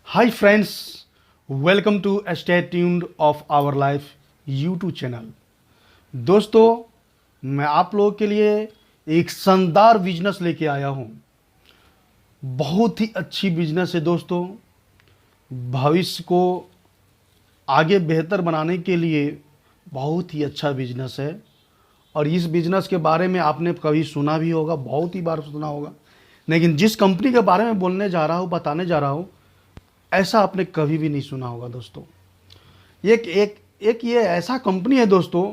Hi friends, welcome to stay tuned of our life YouTube channel. दोस्तों, मैं आप लोगों के लिए एक शानदार बिजनेस लेके आया हूँ। बहुत ही अच्छी बिजनेस है दोस्तों। भविष्य को आगे बेहतर बनाने के लिए बहुत ही अच्छा बिजनेस है। और इस बिजनेस के बारे में आपने कभी सुना भी होगा, बहुत ही बार सुना होगा, लेकिन जिस कंपनी के बारे में बोलने जा रहा हूँ, बताने जा रहा हूँ, ऐसा आपने कभी भी नहीं सुना होगा दोस्तों। एक एक एक ये ऐसा कंपनी है दोस्तों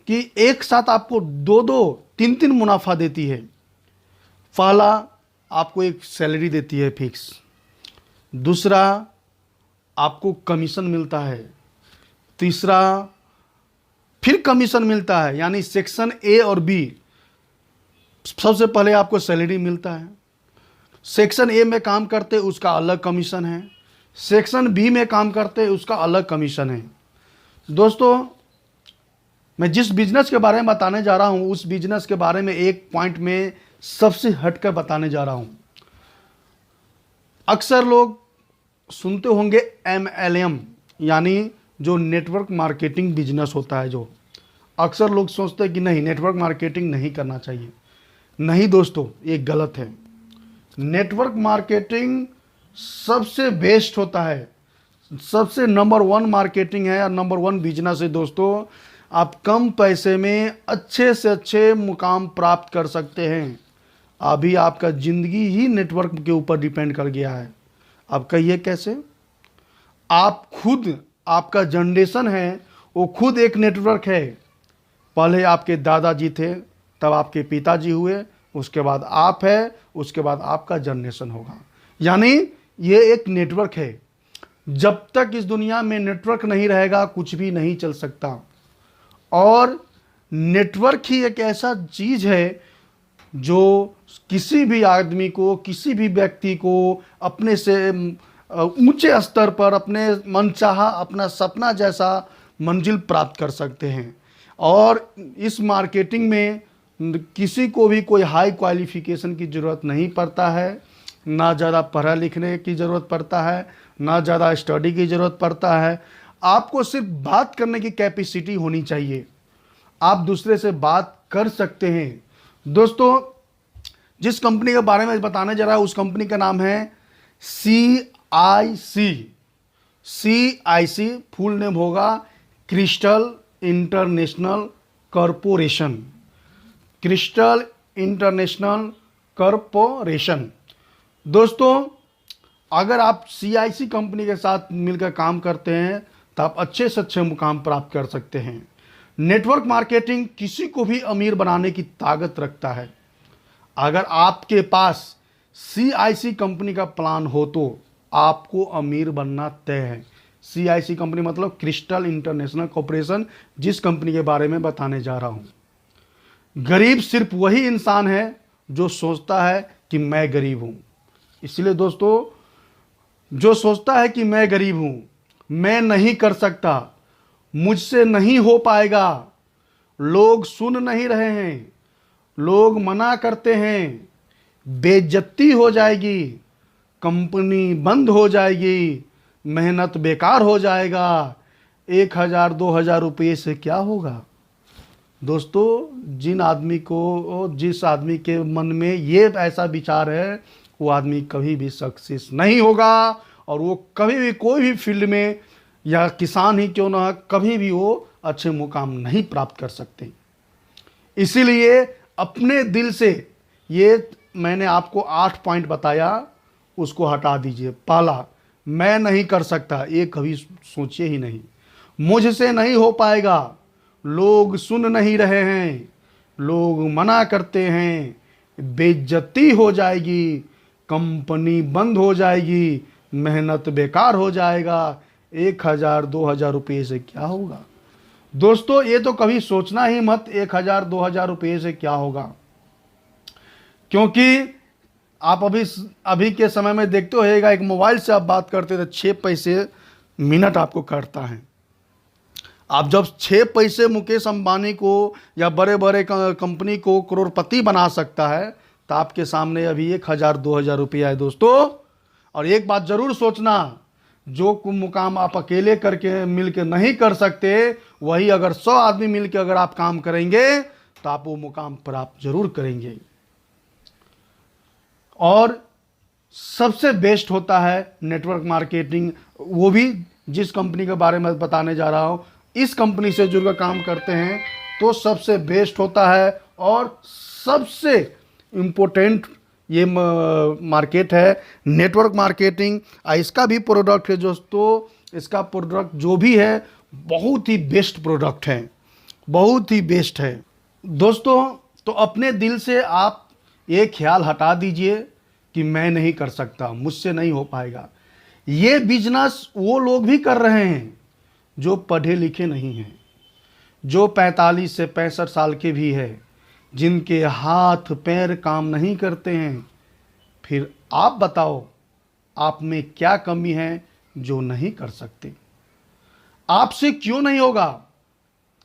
कि एक साथ आपको दो दो तीन तीन मुनाफा देती है। पहला, आपको एक सैलरी देती है फिक्स। दूसरा, आपको कमीशन मिलता है। तीसरा, फिर कमीशन मिलता है, यानी सेक्शन ए और बी। सबसे पहले आपको सैलरी मिलता है। सेक्शन ए में काम करते उसका अलग कमीशन है, सेक्शन बी में काम करते उसका अलग कमीशन है। दोस्तों, मैं जिस बिजनेस के बारे में बताने जा रहा हूं, उस बिजनेस के बारे में एक पॉइंट में सबसे हटकर बताने जा रहा हूं। अक्सर लोग सुनते होंगे MLM, यानी जो नेटवर्क मार्केटिंग बिजनेस होता है। जो अक्सर लोग सोचते हैं कि नहीं, नेटवर्क मार्केटिंग नहीं करना चाहिए। नहीं दोस्तों, ये गलत है। नेटवर्क मार्केटिंग सबसे बेस्ट होता है, सबसे नंबर वन मार्केटिंग है और नंबर वन बिजनेस है दोस्तों। आप कम पैसे में अच्छे से अच्छे मुकाम प्राप्त कर सकते हैं। अभी आपका ज़िंदगी ही नेटवर्क के ऊपर डिपेंड कर गया है। अब कहिए कैसे? आप खुद, आपका जनरेशन है वो खुद एक नेटवर्क है। पहले आपके दादाजी थे, तब आपके पिताजी हुए, उसके बाद आप है, उसके बाद आपका जनरेशन होगा। यानी ये एक नेटवर्क है। जब तक इस दुनिया में नेटवर्क नहीं रहेगा, कुछ भी नहीं चल सकता। और नेटवर्क ही एक ऐसा चीज़ है जो किसी भी आदमी को, किसी भी व्यक्ति को अपने से ऊंचे स्तर पर, अपने मनचाहा, अपना सपना जैसा मंजिल प्राप्त कर सकते हैं। और इस मार्केटिंग में किसी को भी कोई हाई क्वालिफिकेशन की ज़रूरत नहीं पड़ता है, ना ज़्यादा पढ़ा लिखने की ज़रूरत पड़ता है, ना ज़्यादा स्टडी की ज़रूरत पड़ता है। आपको सिर्फ बात करने की कैपेसिटी होनी चाहिए। आप दूसरे से बात कर सकते हैं। दोस्तों, जिस कंपनी के बारे में बताने जा रहा है, उस कंपनी का नाम है CIC। CIC फुल नेम होगा crystal international corporation. Crystal international corporation. दोस्तों, अगर आप CIC कंपनी के साथ मिलकर काम करते हैं तो आप अच्छे से अच्छे मुकाम प्राप्त कर सकते हैं। नेटवर्क मार्केटिंग किसी को भी अमीर बनाने की ताकत रखता है। अगर आपके पास CIC कंपनी का प्लान हो तो आपको अमीर बनना तय है। CIC कंपनी मतलब क्रिस्टल इंटरनेशनल कॉरपोरेशन, जिस कंपनी के बारे में बताने जा रहा हूं। गरीब सिर्फ वही इंसान है जो सोचता है कि मैं गरीब हूं। इसलिए दोस्तों, जो सोचता है कि मैं गरीब हूं, मैं नहीं कर सकता, मुझसे नहीं हो पाएगा, लोग सुन नहीं रहे हैं, लोग मना करते हैं, बेइज्जती हो जाएगी, कंपनी बंद हो जाएगी, मेहनत बेकार हो जाएगा, 1,000 2,000 रुपये से क्या होगा। दोस्तों, जिस आदमी के मन में ये ऐसा विचार है, वो आदमी कभी भी सक्सेस नहीं होगा। और वो कभी भी कोई भी फील्ड में, या किसान ही क्यों ना, कभी भी वो अच्छे मुकाम नहीं प्राप्त कर सकते। इसीलिए अपने दिल से, ये मैंने आपको 8 पॉइंट बताया, उसको हटा दीजिए। पहला, मैं नहीं कर सकता, ये कभी सोचिए ही नहीं। मुझसे नहीं हो पाएगा, लोग सुन नहीं रहे हैं, लोग मना करते हैं, बेइज्जती हो जाएगी, कंपनी बंद हो जाएगी, मेहनत बेकार हो जाएगा, 1,000 2,000 रुपये से क्या होगा। दोस्तों, ये तो कभी सोचना ही मत 1,000 2,000 रुपये से क्या होगा। क्योंकि आप अभी के समय में देखते होइएगा, एक मोबाइल से आप बात करते तो 6 पैसे मिनट आपको कटता है। आप जब 6 पैसे मुकेश अंबानी को या बड़े बड़े कंपनी को करोड़पति बना सकता है, तो आपके सामने अभी 1,000 2,000 रुपया है दोस्तों। और एक बात जरूर सोचना, जो मुकाम आप अकेले करके मिलके नहीं कर सकते, वही अगर 100 आदमी मिलके अगर आप काम करेंगे तो आप वो मुकाम प्राप्त जरूर करेंगे। और सबसे बेस्ट होता है नेटवर्क मार्केटिंग, वो भी जिस कंपनी के बारे में बताने जा रहा हूँ, इस कंपनी से जुड़कर काम करते हैं तो सबसे बेस्ट होता है। और सबसे इम्पोर्टेंट ये मार्केट है नेटवर्क मार्केटिंग। इसका भी प्रोडक्ट है दोस्तों, इसका प्रोडक्ट जो भी है बहुत ही बेस्ट प्रोडक्ट है, बहुत ही बेस्ट है दोस्तों। तो अपने दिल से आप ये ख्याल हटा दीजिए कि मैं नहीं कर सकता, मुझसे नहीं हो पाएगा। ये बिजनेस वो लोग भी कर रहे हैं जो पढ़े लिखे नहीं हैं, जो 45 से 65 साल के भी है, जिनके हाथ पैर काम नहीं करते हैं। फिर आप बताओ आप में क्या कमी है जो नहीं कर सकते? आपसे क्यों नहीं होगा?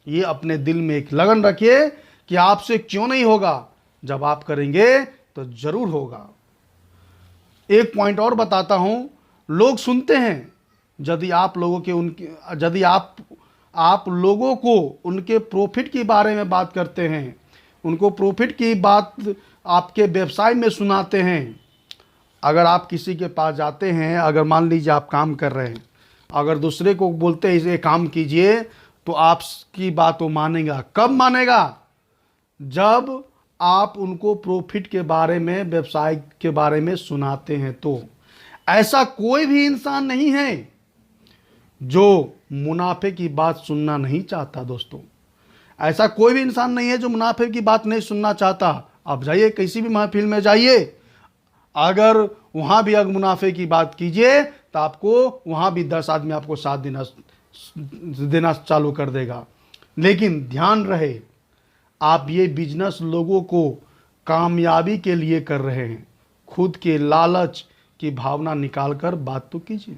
ये अपने दिल में एक लगन रखिए कि आपसे क्यों नहीं होगा, जब आप करेंगे तो जरूर होगा। एक पॉइंट और बताता हूं, लोग सुनते हैं यदि आप लोगों के यदि आप लोगों को उनके प्रॉफिट के बारे में बात करते हैं, उनको प्रॉफिट की बात आपके व्यवसाय में सुनाते हैं। अगर आप किसी के पास जाते हैं, अगर मान लीजिए आप काम कर रहे हैं, अगर दूसरे को बोलते हैं इसे काम कीजिए, तो आपकी बात वो मानेगा। कब मानेगा? जब आप उनको प्रॉफिट के बारे में, व्यवसाय के बारे में सुनाते हैं। तो ऐसा कोई भी इंसान नहीं है जो मुनाफे की बात सुनना नहीं चाहता दोस्तों। ऐसा कोई भी इंसान नहीं है जो मुनाफे की बात नहीं सुनना चाहता। आप जाइए किसी भी महफिल में जाइए, अगर वहां भी अगर मुनाफे की बात कीजिए तो आपको वहां भी 10 आदमी आपको साथ देना चालू कर देगा। लेकिन ध्यान रहे, आप ये बिजनेस लोगों को कामयाबी के लिए कर रहे हैं, खुद के लालच की भावना निकालकर बात तो कीजिए।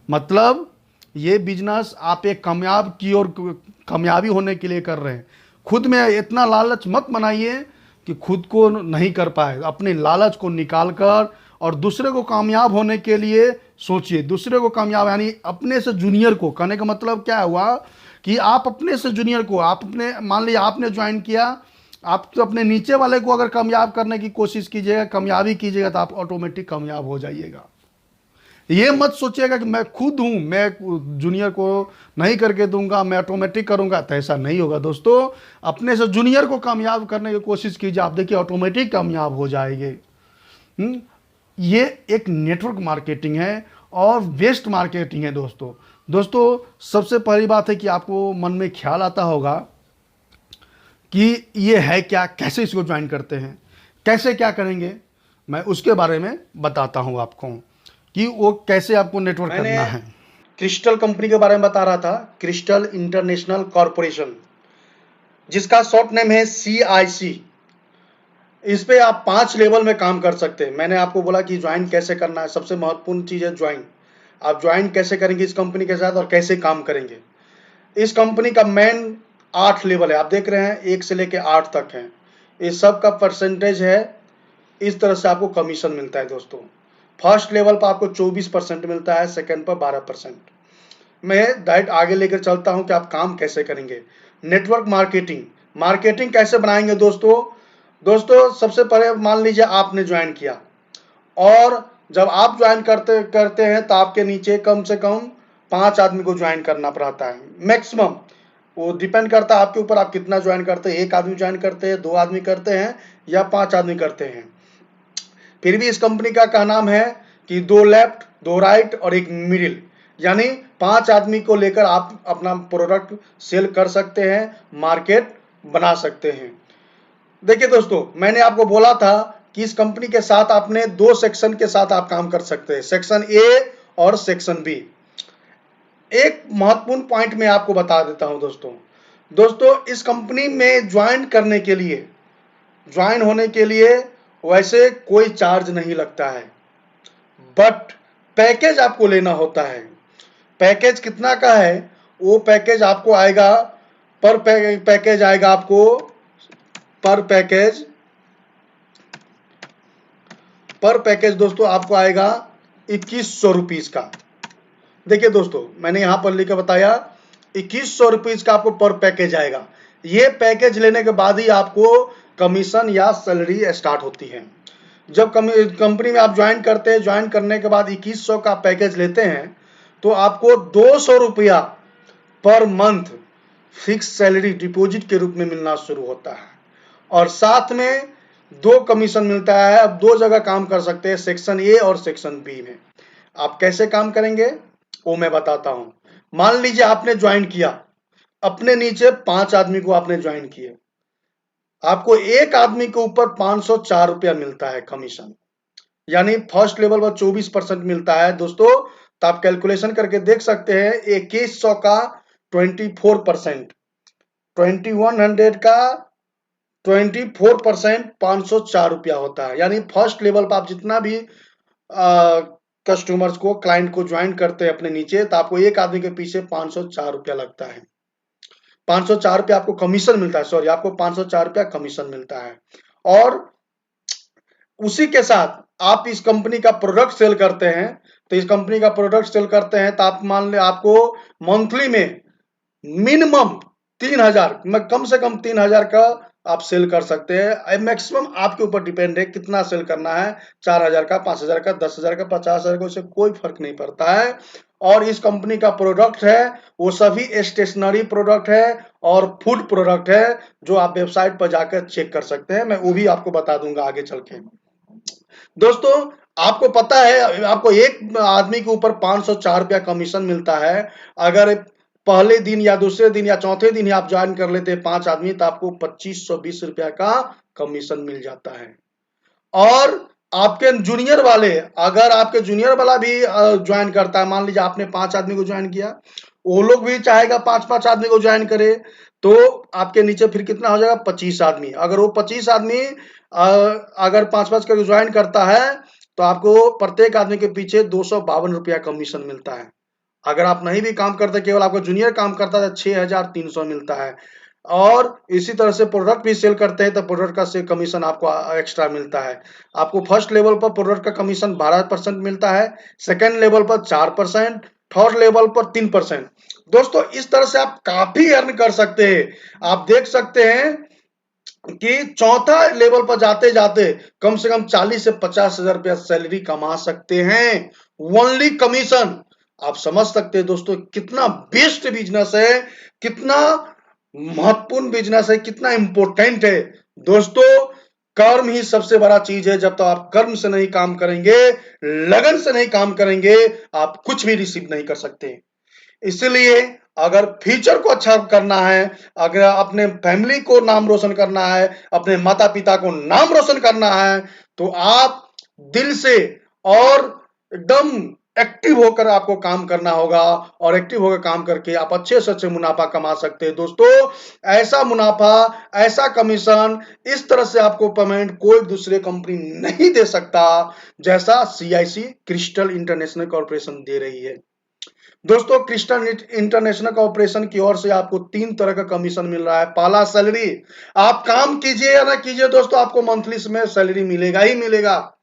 मतलब ये बिजनेस आप एक कामयाबी होने के लिए कर रहे हैं। खुद में इतना लालच मत बनाइए कि खुद को नहीं कर पाए। अपने लालच को निकालकर और दूसरे को कामयाब होने के लिए सोचिए। दूसरे को कामयाब यानी अपने से जूनियर को, कहने का मतलब क्या हुआ कि आप अपने से जूनियर को, आप अपने, मान लीजिए आपने ज्वाइन किया, आप तो अपने नीचे वाले को अगर कामयाब करने की कोशिश कीजिएगा, कामयाबी कीजिएगा, तो आप ऑटोमेटिक कामयाब हो जाइएगा। ये मत सोचिएगा कि मैं खुद हूं, मैं जूनियर को नहीं करके दूंगा, मैं ऑटोमेटिक करूंगा, तो ऐसा नहीं होगा दोस्तों। अपने से जूनियर को कामयाब करने की कोशिश कीजिए, आप देखिए ऑटोमेटिक कामयाब हो जाएंगे। ये एक नेटवर्क मार्केटिंग है और वेस्ट मार्केटिंग है दोस्तों। सबसे पहली बात है कि आपको मन में ख्याल आता होगा कि ये है क्या, कैसे इसको ज्वाइन करते हैं, कैसे क्या करेंगे। मैं उसके बारे में बताता हूं आपको कि वो कैसे आपको नेटवर्क करना है। क्रिस्टल कंपनी के बारे में बता रहा था, क्रिस्टल इंटरनेशनल कॉर्पोरेशन, जिसका शॉर्ट नेम है CIC। इस पे आप 5 लेवल में काम कर सकते हैं। मैंने आपको बोला कि ज्वाइन कैसे करना है, सबसे महत्वपूर्ण चीज है ज्वाइन। आप ज्वाइन कैसे करेंगे इस कंपनी के साथ और कैसे काम करेंगे। इस कंपनी का मेन 8 लेवल है, आप देख रहे हैं 1 से लेके 8 तक है। इस सब का परसेंटेज है, इस तरह से आपको कमीशन मिलता है दोस्तों। फर्स्ट लेवल पर आपको 24% मिलता है, सेकंड पर 12%। मैं डायरेक्ट आगे लेकर चलता हूं कि आप काम कैसे करेंगे। नेटवर्क मार्केटिंग कैसे बनाएंगे दोस्तों सबसे पहले मान लीजिए आपने ज्वाइन किया, और जब आप ज्वाइन करते हैं तो आपके नीचे कम से कम 5 आदमी को ज्वाइन करना पड़ता है मैक्सिमम। वो डिपेंड करता है आपके ऊपर, आप कितना ज्वाइन करते हैं। 1 आदमी ज्वाइन करते हैं, 2 आदमी करते हैं या 5 आदमी करते हैं। फिर भी इस कंपनी का नाम है कि 2 लेफ्ट 2 राइट और 1 मिडिल, यानी 5 आदमी को लेकर आप अपना प्रोडक्ट सेल कर सकते हैं, मार्केट बना सकते हैं। देखिए दोस्तों, मैंने आपको बोला था कि इस कंपनी के साथ आपने 2 सेक्शन के साथ आप काम कर सकते हैं, सेक्शन A और सेक्शन B। एक महत्वपूर्ण पॉइंट मैं आपको बता देता हूं दोस्तों इस कंपनी में ज्वाइन होने के लिए वैसे कोई चार्ज नहीं लगता है, बट पैकेज आपको लेना होता है। पैकेज कितना का है? वो पैकेज आपको आएगा, पर पैकेज आएगा आपको, पर पैकेज दोस्तों आपको आएगा 2100 रुपीज का। देखिए दोस्तों, मैंने यहां पर लिखकर बताया 2100 रुपीज का आपको पर पैकेज आएगा। ये पैकेज लेने के बाद ही आपको कमीशन या सैलरी स्टार्ट होती है। जब कंपनी में आप ज्वाइन करते हैं, ज्वाइन करने के बाद 2100 का पैकेज लेते हैं तो आपको 200 रुपया per month fix salary deposit के रूप में मिलना शुरू होता है, और साथ में 2 कमीशन मिलता है। अब 2 जगह काम कर सकते हैं, सेक्शन ए और सेक्शन बी में। आप कैसे काम करेंगे वो मैं बताता हूं। मान लीजिए आपने ज्वाइन किया, अपने नीचे 5 आदमी को आपने ज्वाइन किए, आपको एक आदमी के ऊपर 504 रुपया मिलता है कमीशन, यानी फर्स्ट लेवल पर 24% मिलता है दोस्तों। तो आप कैलकुलेशन करके देख सकते हैं, 2100 का 24%, 2100 का 24% 504 रुपया होता है। यानी फर्स्ट लेवल पर आप जितना भी कस्टमर्स को, क्लाइंट को ज्वाइन करते हैं अपने नीचे, तो आपको एक आदमी के पीछे 504 रुपया लगता है। 504 रुपया आपको कमीशन मिलता है, सॉरी, आपको 504 रुपया कमीशन मिलता है। और उसी के साथ आप इस कंपनी का प्रोडक्ट सेल करते हैं, तो इस कंपनी का प्रोडक्ट सेल करते हैं तो आप मान ले आपको मंथली में मिनिमम 3000, कम से कम 3000 का आप सेल कर सकते हैं। मैक्सिमम आपके ऊपर डिपेंड है कितना सेल करना है, 4000 का, 5000 का, 10,000 का, 50,000 का, उससे कोई फर्क नहीं पड़ता है। और इस कंपनी का प्रोडक्ट है वो सभी स्टेशनरी प्रोडक्ट है और फूड प्रोडक्ट है, जो आप वेबसाइट पर जाकर चेक कर सकते हैं। मैं वो भी आपको बता दूंगा आगे चल के। दोस्तों, आपको पता है आपको एक आदमी के ऊपर 504 रुपया कमीशन मिलता है। अगर पहले दिन या दूसरे दिन या चौथे दिन ही आप ज्वाइन कर लेते हैं 5 आदमी, तो आपको 2520 रुपया का कमीशन मिल जाता है। और आपके जूनियर वाले, अगर आपके जूनियर वाला भी ज्वाइन करता है, मान लीजिए आपने 5 आदमी को ज्वाइन किया, वो लोग भी चाहेगा 5-5 आदमी को ज्वाइन करे, तो आपके नीचे फिर कितना हो जाएगा, 25 आदमी। अगर वो 25 आदमी अगर 5-5 करके ज्वाइन करता है तो आपको प्रत्येक आदमी के पीछे 252 रुपया कमीशन मिलता है। अगर आप नहीं भी काम करते, केवल आपका जूनियर काम करता है, 6300 मिलता है। और इसी तरह से प्रोडक्ट भी सेल करते हैं तो प्रोडक्ट का से कमीशन आपको एक्स्ट्रा मिलता है। आपको फर्स्ट लेवल पर प्रोडक्ट का कमीशन 12% मिलता है, सेकेंड लेवल पर 4%, थर्ड लेवल पर 3%। दोस्तों, इस तरह से आप काफी अर्न कर सकते हैं। आप देख सकते हैं कि चौथा लेवल पर जाते जाते कम से कम 40 से 50,000 रुपया सैलरी कमा सकते हैं, ओनली कमीशन। आप समझ सकते हैं दोस्तों कितना बेस्ट बिजनेस है, कितना महत्वपूर्ण बिजनेस है, कितना इंपॉर्टेंट है। दोस्तों, कर्म ही सबसे बड़ा चीज है। जब तक आप कर्म से नहीं काम करेंगे, लगन से नहीं काम करेंगे, आप कुछ भी रिसीव नहीं कर सकते। इसलिए अगर फ्यूचर को अच्छा करना है, अगर अपने फैमिली को नाम रोशन करना है, अपने माता पिता को नाम रोशन करना है, तो आप दिल से और एकदम एक्टिव होकर आपको काम करना होगा। और एक्टिव होकर काम करके आप अच्छे से अच्छे मुनाफा कमा सकते हैं। दोस्तों, ऐसा मुनाफा, ऐसा कमीशन, इस तरह से आपको पेमेंट कोई दूसरे कंपनी नहीं दे सकता जैसा CIC क्रिस्टल इंटरनेशनल कॉर्पोरेशन दे रही है। दोस्तों, क्रिस्टल इंटरनेशनल कॉर्पोरेशन की ओर से आपको 3 तरह का कमीशन मिल रहा है। पहला, सैलरी। आप काम कीजिए या ना कीजिए दोस्तों, आपको मंथली में सैलरी मिलेगा ही मिलेगा।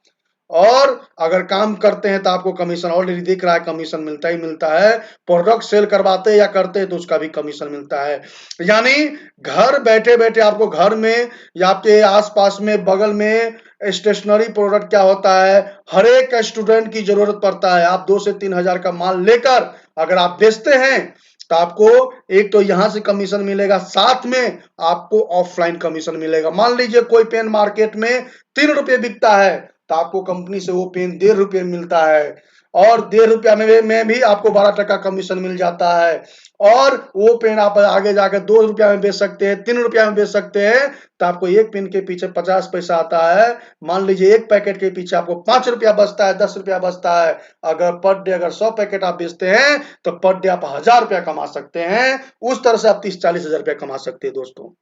और अगर काम करते हैं तो आपको कमीशन ऑलरेडी दिख रहा है, कमीशन मिलता ही मिलता है। प्रोडक्ट सेल करवाते या करते हैं तो उसका भी कमीशन मिलता है। यानी घर बैठे बैठे आपको घर में या आपके आसपास में, बगल में स्टेशनरी प्रोडक्ट क्या होता है, हर एक स्टूडेंट की जरूरत पड़ता है। आप 2 से 3 हजार का माल लेकर अगर आप बेचते हैं तो आपको एक तो यहां से कमीशन मिलेगा, साथ में आपको ऑफलाइन कमीशन मिलेगा। मान लीजिए कोई पेन मार्केट में 3 रुपये बिकता है, तो आपको कंपनी से वो पेन 1.5 रुपये मिलता है, और 1.5 रुपया में भी आपको 12 टका कमीशन मिल जाता है। और वो पेन आप आगे जाकर 2 रुपया में बेच सकते हैं, 3 रुपया में बेच सकते हैं, तो आपको एक पेन के पीछे 50 पैसा आता है। मान लीजिए एक पैकेट के पीछे आपको 5 रुपया बचता है, 10 रुपया बचता है। अगर पर डे अगर 100 पैकेट आप बेचते हैं तो पर डे आप 1000 रुपया कमा सकते हैं। उस तरह से आप 30-40 हजार रुपया कमा सकते हैं दोस्तों।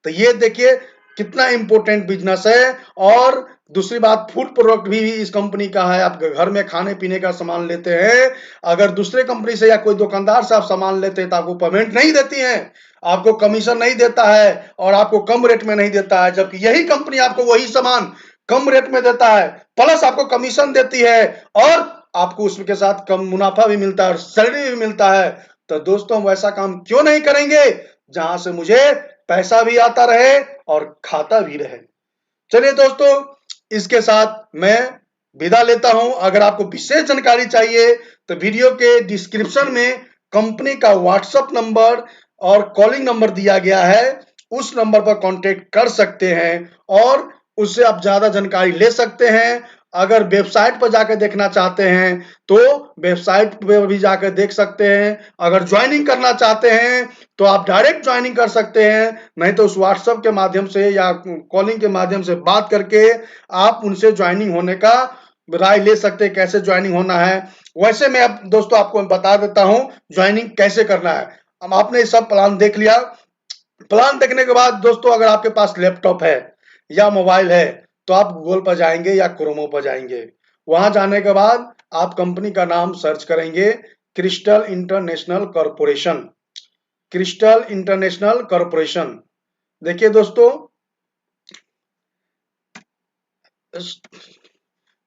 तो ये देखिए कितना इंपॉर्टेंट बिजनेस है। और दूसरी बात, फूड प्रोडक्ट भी इस कंपनी का है। आप घर में खाने पीने का सामान लेते हैं, अगर दूसरे कंपनी से या कोई दुकानदार से आप सामान लेते हैं तो आपको पेमेंट नहीं देती है, आपको कमीशन नहीं देता है और आपको कम रेट में नहीं देता है। जबकि यही कंपनी आपको वही सामान कम रेट में देता है, प्लस आपको कमीशन देती है और आपको उसके साथ कम मुनाफा भी मिलता है और सैलरी भी मिलता है, तो दोस्तों हम वैसा काम क्यों नहीं करेंगे जहां से मुझे पैसा भी आता रहे और खाता भी रहे। चलिए दोस्तों, इसके साथ मैं विदा लेता हूं। अगर आपको विशेष जानकारी चाहिए तो वीडियो के डिस्क्रिप्शन में कंपनी का व्हाट्सएप नंबर और कॉलिंग नंबर दिया गया है, उस नंबर पर कांटेक्ट कर सकते हैं और उससे आप ज्यादा जानकारी ले सकते हैं। अगर वेबसाइट पर जाकर देखना चाहते हैं तो वेबसाइट पर भी जाकर देख सकते हैं। अगर ज्वाइनिंग करना चाहते हैं तो आप डायरेक्ट ज्वाइनिंग कर सकते हैं, नहीं तो उस व्हाट्सएप के माध्यम से या कॉलिंग के माध्यम से बात करके आप उनसे ज्वाइनिंग होने का राय ले सकते हैं, कैसे ज्वाइनिंग होना है। वैसे मैं अब दोस्तों आपको बता देता हूं ज्वाइनिंग कैसे करना है। अब आपने सब प्लान देख लिया। प्लान देखने के बाद दोस्तों अगर आपके पास लैपटॉप है या मोबाइल है तो आप गूगल पर जाएंगे या क्रोमो पर जाएंगे। वहां जाने के बाद आप कंपनी का नाम सर्च करेंगे, crystal international corporation. Crystal international corporation, देखिए दोस्तों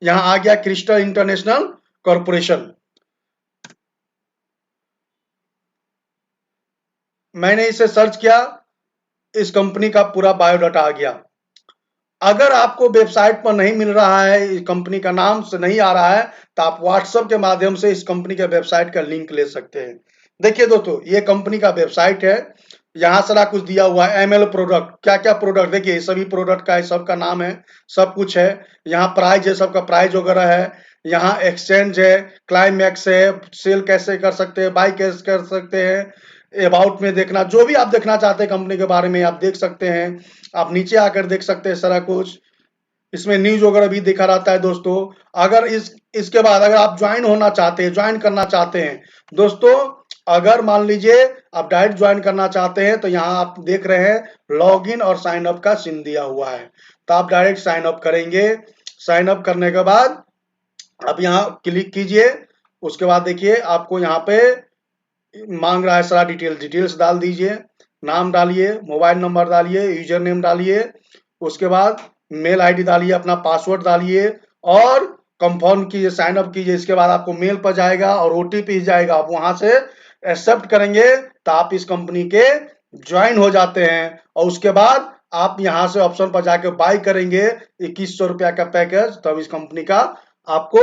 यहां आ गया क्रिस्टल इंटरनेशनल कॉरपोरेशन। मैंने इसे सर्च किया, इस कंपनी का पूरा बायोडाटा आ गया। अगर आपको वेबसाइट पर नहीं मिल रहा है, इस कंपनी का नाम से नहीं आ रहा है, तो आप व्हाट्सएप के माध्यम से इस कंपनी के वेबसाइट का लिंक ले सकते हैं। देखिए दोस्तों, ये कंपनी का वेबसाइट है। यहाँ सारा कुछ दिया हुआ है, एमएल प्रोडक्ट, क्या क्या प्रोडक्ट, देखिए सभी प्रोडक्ट का है, सबका नाम है, सब कुछ है। यहाँ प्राइस है, सबका प्राइस वगैरह है। यहाँ एक्सचेंज है, क्लाइमैक्स है, सेल कैसे कर सकते हैं, बाई कैसे कर सकते हैं, अबाउट में देखना, जो भी आप देखना चाहते हैं कंपनी के बारे में आप देख सकते हैं। आप नीचे आकर देख सकते हैं सारा कुछ, इसमें न्यूज वगैरह भी दिखा रहता है दोस्तों। अगर इसके बाद अगर आप ज्वाइन होना चाहते हैं, ज्वाइन करना चाहते हैं दोस्तों, अगर मान लीजिए आप डायरेक्ट ज्वाइन करना चाहते हैं तो यहाँ आप देख रहे हैं लॉग इन और साइन अप का चिन्ह दिया हुआ है, तो आप डायरेक्ट साइन अप करेंगे। साइन अप करने के बाद आप यहाँ क्लिक कीजिए। उसके बाद देखिए आपको यहाँ पे मांग रहा है सारा डिटेल्स डाल दीजिए, नाम डालिए, मोबाइल नंबर डालिए, यूजर नेम डालिए, उसके बाद मेल आईडी डालिए, अपना पासवर्ड डालिए और कंफर्म कीजिए, साइन अप कीजिए। इसके बाद आपको मेल पर जाएगा और ओटीपी जाएगा, आप वहां से एक्सेप्ट करेंगे तो आप इस कंपनी के ज्वाइन हो जाते हैं। और उसके बाद आप यहां से ऑप्शन पर जाकर बाय करेंगे 2100 रुपया का पैकेज, तब इस कंपनी का आपको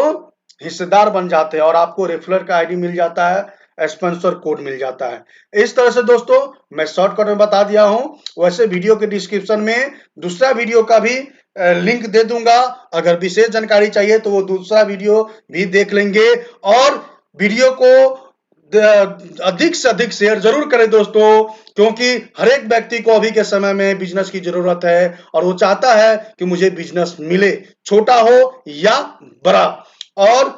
हिस्सेदार बन जाते हैं और आपको रेफरल का आईडी मिल जाता है, स्पॉन्सर कोड मिल जाता है। इस तरह से दोस्तों मैं शॉर्टकट में बता दिया हूं। वैसे वीडियो के डिस्क्रिप्शन में दूसरा वीडियो का भी लिंक दे दूंगा, अगर विशेष जानकारी चाहिए तो वो दूसरा वीडियो भी देख लेंगे। और वीडियो को अधिक से अधिक शेयर जरूर करें दोस्तों, क्योंकि हर एक व्यक्ति को अभी के समय में बिजनेस की जरूरत है और वो चाहता है कि मुझे बिजनेस मिले, छोटा हो या बड़ा, और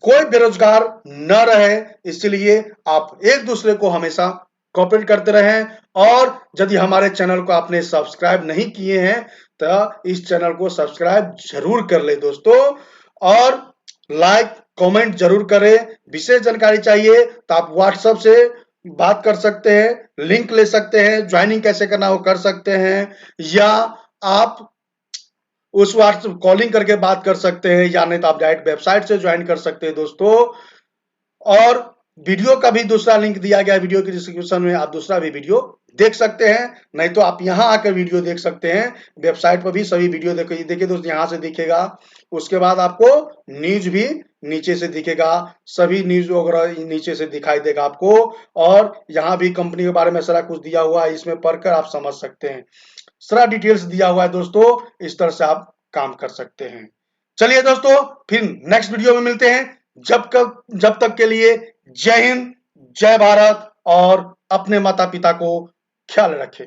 कोई बेरोजगार न रहे। इसलिए आप एक दूसरे को हमेशा कोऑपरेट करते रहें। और यदि हमारे चैनल को आपने सब्सक्राइब नहीं किए हैं तो इस चैनल को सब्सक्राइब जरूर कर ले दोस्तों, और लाइक कमेंट जरूर करें। विशेष जानकारी चाहिए तो आप व्हाट्सएप से बात कर सकते हैं, लिंक ले सकते हैं, ज्वाइनिंग कैसे करना वो कर सकते हैं, या आप उस व्हाट्सएप कॉलिंग करके बात कर सकते हैं, या नहीं तो आप डायरेक्ट वेबसाइट से ज्वाइन कर सकते हैं दोस्तों। और वीडियो का भी दूसरा लिंक दिया गया है वीडियो की डिस्क्रिप्शन में, आप दूसरा भी वीडियो देख सकते हैं, नहीं तो आप यहां आकर वीडियो देख सकते हैं। वेबसाइट पर भी सभी वीडियो देखिए दोस्तों, यहां से दिखेगा। उसके बाद आपको न्यूज भी नीचे से दिखेगा, सभी न्यूज वगैरह नीचे से दिखाई देगा आपको। और यहाँ भी कंपनी के बारे में सारा कुछ दिया हुआ है, इसमें पढ़कर आप समझ सकते हैं, सारा डिटेल्स दिया हुआ है दोस्तों। इस तरह से आप काम कर सकते हैं। चलिए दोस्तों, फिर नेक्स्ट वीडियो में मिलते हैं। जब तक के लिए जय हिंद, जय भारत, और अपने माता पिता को ख्याल रखें।